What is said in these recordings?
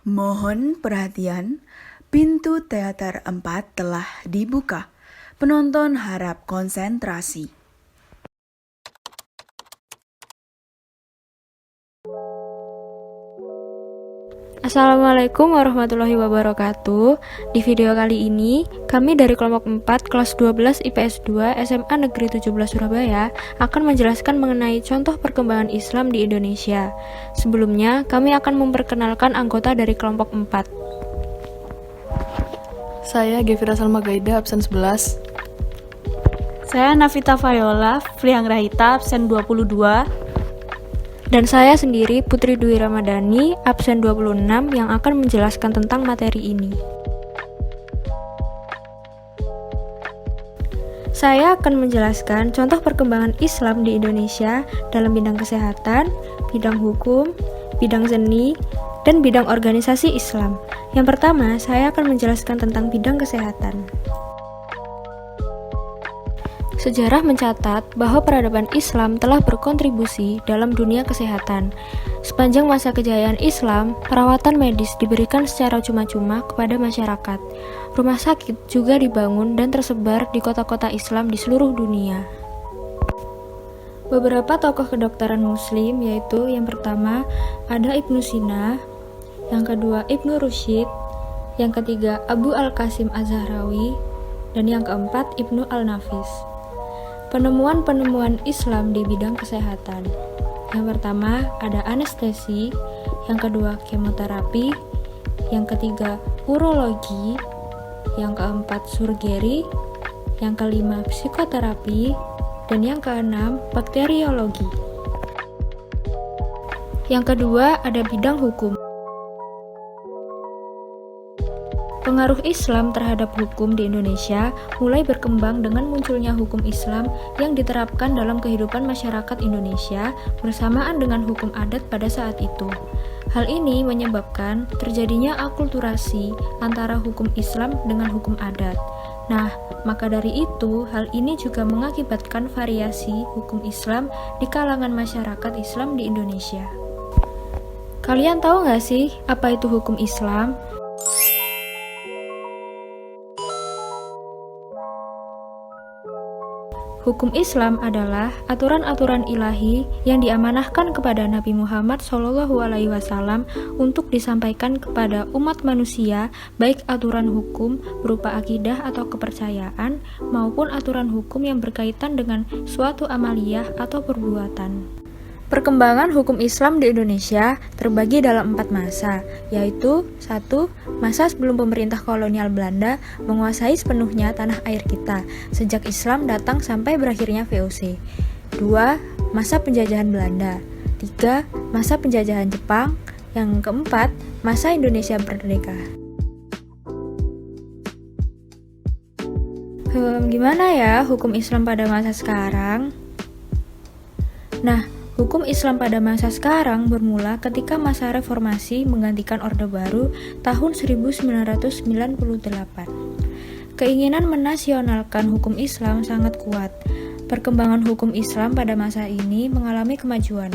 Mohon perhatian, pintu teater 4 telah dibuka. Penonton harap konsentrasi. Assalamualaikum warahmatullahi wabarakatuh. Di video kali ini, kami dari kelompok 4 kelas 12 IPS 2 SMA Negeri 17 Surabaya akan menjelaskan mengenai contoh perkembangan Islam di Indonesia. Sebelumnya, kami akan memperkenalkan anggota dari kelompok 4. Saya Gevira Salma Gaida, absen 11. Saya Navita Fayola, Friang Rahita, absen 22. Dan saya sendiri, Putri Dwi Ramadhani, absen 26 yang akan menjelaskan tentang materi ini. Saya akan menjelaskan contoh perkembangan Islam di Indonesia dalam bidang kesehatan, bidang hukum, bidang seni, dan bidang organisasi Islam. Yang pertama, saya akan menjelaskan tentang bidang kesehatan. Sejarah mencatat bahwa peradaban Islam telah berkontribusi dalam dunia kesehatan. Sepanjang masa kejayaan Islam, perawatan medis diberikan secara cuma-cuma kepada masyarakat. Rumah sakit juga dibangun dan tersebar di kota-kota Islam di seluruh dunia. Beberapa tokoh kedokteran Muslim yaitu yang pertama ada Ibnu Sina, yang kedua Ibnu Rusyid, yang ketiga Abu Al-Qasim Az-Zahrawi, dan yang keempat Ibnu Al-Nafis. Penemuan-penemuan Islam di bidang kesehatan. Yang pertama ada anestesi, yang kedua kemoterapi, yang ketiga urologi, yang keempat surgeri, yang kelima psikoterapi, dan yang keenam bakteriologi. Yang kedua ada bidang hukum. Pengaruh Islam terhadap hukum di Indonesia mulai berkembang dengan munculnya hukum Islam yang diterapkan dalam kehidupan masyarakat Indonesia bersamaan dengan hukum adat pada saat itu. Hal ini menyebabkan terjadinya akulturasi antara hukum Islam dengan hukum adat. Nah, maka dari itu, hal ini juga mengakibatkan variasi hukum Islam di kalangan masyarakat Islam di Indonesia. Kalian tahu nggak sih apa itu hukum Islam? Hukum Islam adalah aturan-aturan ilahi yang diamanahkan kepada Nabi Muhammad SAW untuk disampaikan kepada umat manusia, baik aturan hukum berupa akidah atau kepercayaan, maupun aturan hukum yang berkaitan dengan suatu amaliyah atau perbuatan. Perkembangan hukum Islam di Indonesia terbagi dalam 4 masa, yaitu 1. Masa sebelum pemerintah kolonial Belanda menguasai sepenuhnya tanah air kita, sejak Islam datang sampai berakhirnya VOC. 2. Masa penjajahan Belanda. 3. Masa penjajahan Jepang. Yang keempat, masa Indonesia merdeka. Gimana ya hukum Islam pada masa sekarang? Nah, hukum Islam pada masa sekarang bermula ketika masa reformasi menggantikan Orde Baru tahun 1998. Keinginan menasionalkan hukum Islam sangat kuat. Perkembangan hukum Islam pada masa ini mengalami kemajuan.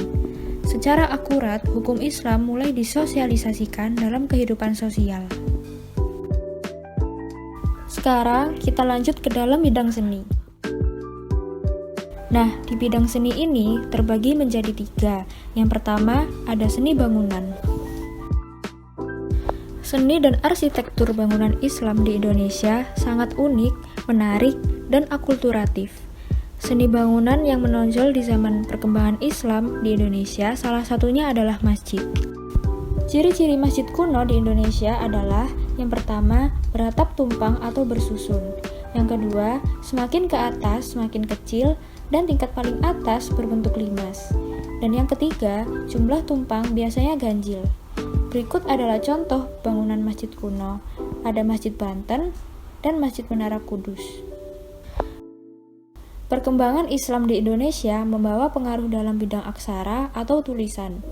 Secara akurat, hukum Islam mulai disosialisasikan dalam kehidupan sosial. Sekarang kita lanjut ke dalam bidang seni. Nah, di bidang seni ini terbagi menjadi 3. Yang pertama, ada seni bangunan. Seni dan arsitektur bangunan Islam di Indonesia sangat unik, menarik, dan akulturatif. Seni bangunan yang menonjol di zaman perkembangan Islam di Indonesia salah satunya adalah masjid. Ciri-ciri masjid kuno di Indonesia adalah yang pertama, beratap tumpang atau bersusun. Yang kedua, semakin ke atas semakin kecil, dan tingkat paling atas berbentuk limas. Dan yang ketiga, jumlah tumpang biasanya ganjil. Berikut adalah contoh bangunan masjid kuno. Ada Masjid Banten dan Masjid Menara Kudus. Perkembangan Islam di Indonesia membawa pengaruh dalam bidang aksara atau tulisan.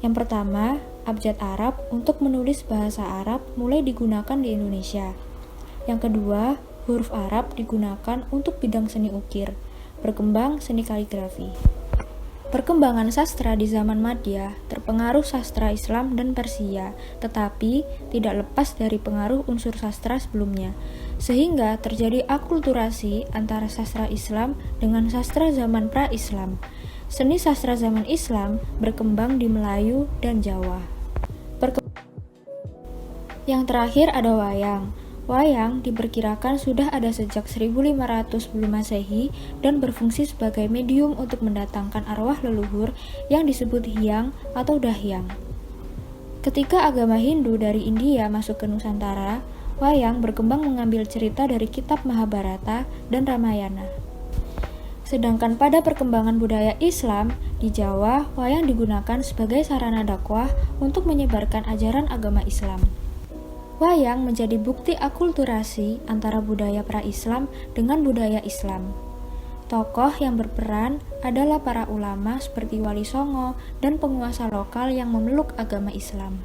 Yang pertama, abjad Arab untuk menulis bahasa Arab mulai digunakan di Indonesia. Yang kedua, huruf Arab digunakan untuk bidang seni ukir. Berkembang seni kaligrafi. Perkembangan sastra di zaman Madya terpengaruh sastra Islam dan Persia, tetapi tidak lepas dari pengaruh unsur sastra sebelumnya, sehingga terjadi akulturasi antara sastra Islam dengan sastra zaman pra-Islam. Seni sastra zaman Islam berkembang di Melayu dan Jawa. Yang terakhir ada wayang. Wayang diperkirakan sudah ada sejak 1500 sebelum Masehi dan berfungsi sebagai medium untuk mendatangkan arwah leluhur yang disebut hyang atau dahyang. Ketika agama Hindu dari India masuk ke Nusantara, wayang berkembang mengambil cerita dari kitab Mahabharata dan Ramayana. Sedangkan pada perkembangan budaya Islam di Jawa, wayang digunakan sebagai sarana dakwah untuk menyebarkan ajaran agama Islam. Wayang menjadi bukti akulturasi antara budaya pra-Islam dengan budaya Islam. Tokoh yang berperan adalah para ulama seperti Wali Songo dan penguasa lokal yang memeluk agama Islam.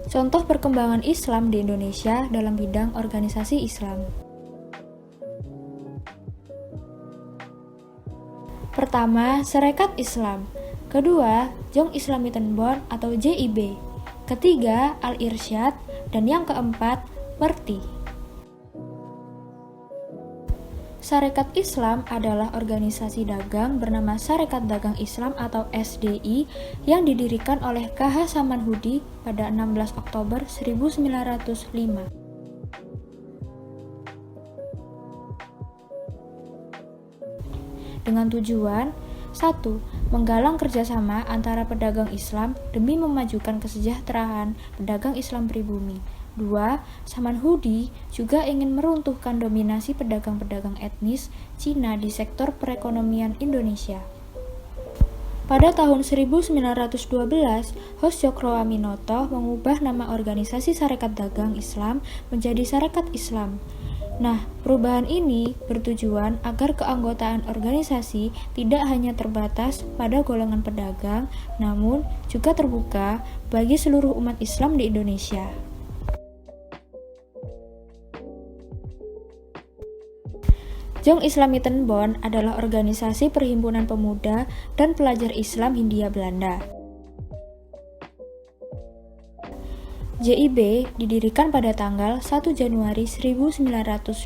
Contoh perkembangan Islam di Indonesia dalam bidang organisasi Islam. Pertama, Sarekat Islam. Kedua, Jong Islamitenbon atau JIB. Ketiga, Al-Irsyad. Dan yang keempat, Perti. Sarekat Islam adalah organisasi dagang bernama Sarekat Dagang Islam atau SDI yang didirikan oleh KH Samanhudi pada 16 Oktober 1905. Dengan tujuan 1. Menggalang kerjasama antara pedagang Islam demi memajukan kesejahteraan pedagang Islam pribumi. 2. Samanhudi juga ingin meruntuhkan dominasi pedagang-pedagang etnis Cina di sektor perekonomian Indonesia. Pada tahun 1912, Hos Cokroaminoto mengubah nama organisasi Sarekat Dagang Islam menjadi Sarekat Islam. Nah, perubahan ini bertujuan agar keanggotaan organisasi tidak hanya terbatas pada golongan pedagang, namun juga terbuka bagi seluruh umat Islam di Indonesia. Jong Islamitenbon adalah organisasi perhimpunan pemuda dan pelajar Islam Hindia Belanda. JIB didirikan pada tanggal 1 Januari 1925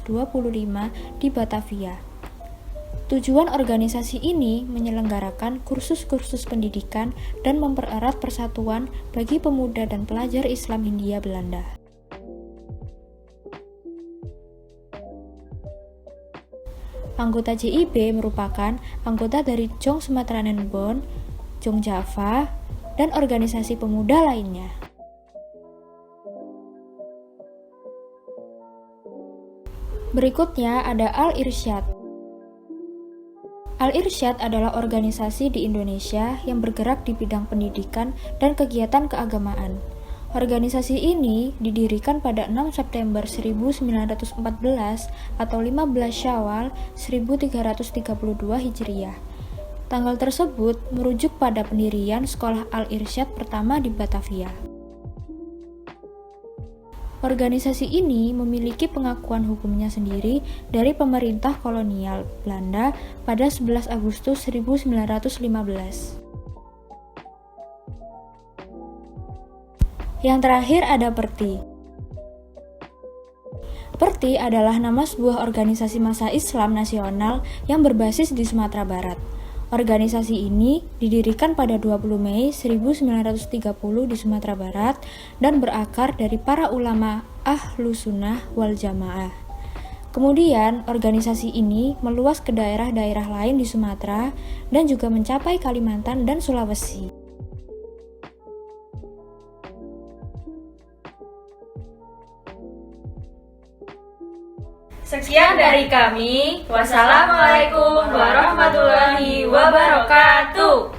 di Batavia. Tujuan organisasi ini menyelenggarakan kursus-kursus pendidikan dan mempererat persatuan bagi pemuda dan pelajar Islam Hindia Belanda. Anggota JIB merupakan anggota dari Jong Sumatranenbon, Jong Java, dan organisasi pemuda lainnya. Berikutnya ada Al-Irsyad. Al-Irsyad adalah organisasi di Indonesia yang bergerak di bidang pendidikan dan kegiatan keagamaan. Organisasi ini didirikan pada 6 September 1914 atau 15 Syawal 1332 Hijriah. Tanggal tersebut merujuk pada pendirian Sekolah Al-Irsyad pertama di Batavia. Organisasi ini memiliki pengakuan hukumnya sendiri dari pemerintah kolonial Belanda pada 11 Agustus 1915. Yang terakhir ada Perti. Perti adalah nama sebuah organisasi massa Islam nasional yang berbasis di Sumatera Barat. Organisasi ini didirikan pada 20 Mei 1930 di Sumatera Barat dan berakar dari para ulama Ahlus Sunnah wal Jamaah. Kemudian, organisasi ini meluas ke daerah-daerah lain di Sumatera dan juga mencapai Kalimantan dan Sulawesi. Sekian dari kami. Wassalamualaikum warahmatullahi wabarakatuh.